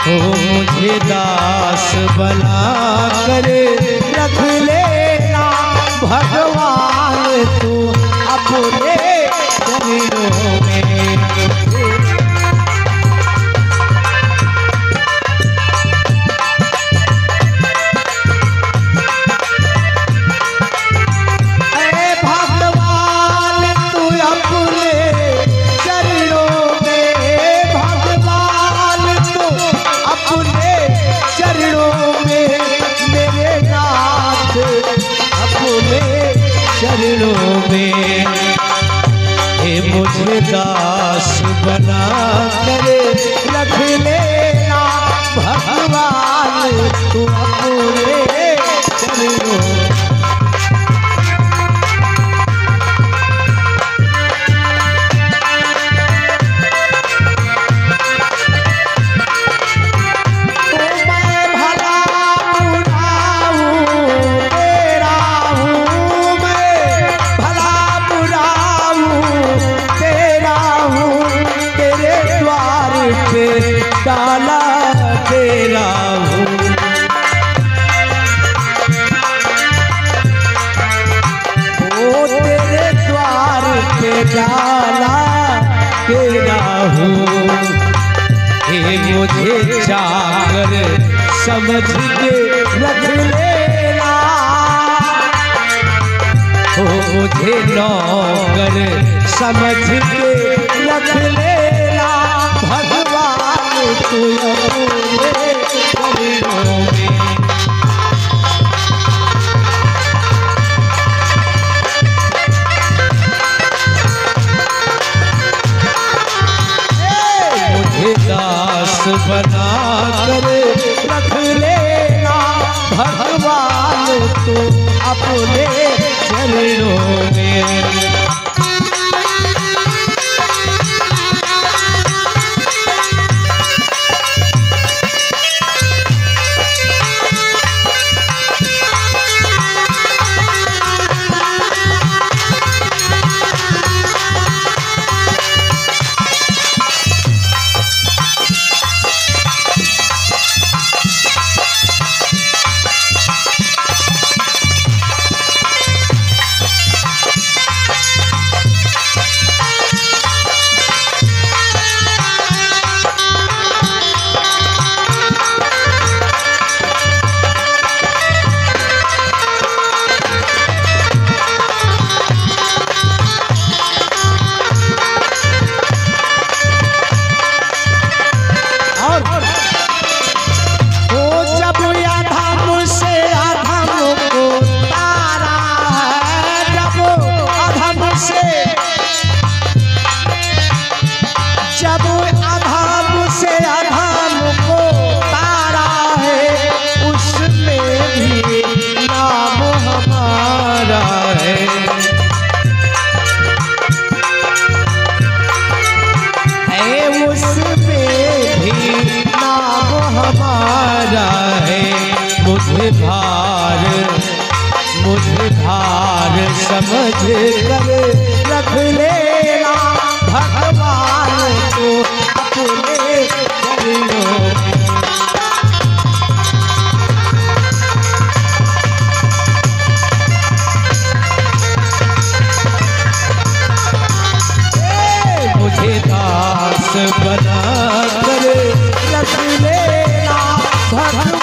ओ मुझे दास बना कर रख लेना भगवान तू अपने चरणों में। चरणों में हे मुझे दास बना कर रख लेना भगवान तू अपने चरणों में। डाला तेरा हूँ ओ तेरे द्वार पे डाला तेरा हूँ। हे मुझे चाकर समझ के रख लेना ओ मुझे नौकर समझ के रख लेना भगवान तू अपने चरणों में। मुझे दास बना कर रख लेना भगवान तू अपने चरणों में। मुझे भार समझ कर रख लेना भगवान को अपने चरणों में। मुझे दास बना कर रख लेना भगवान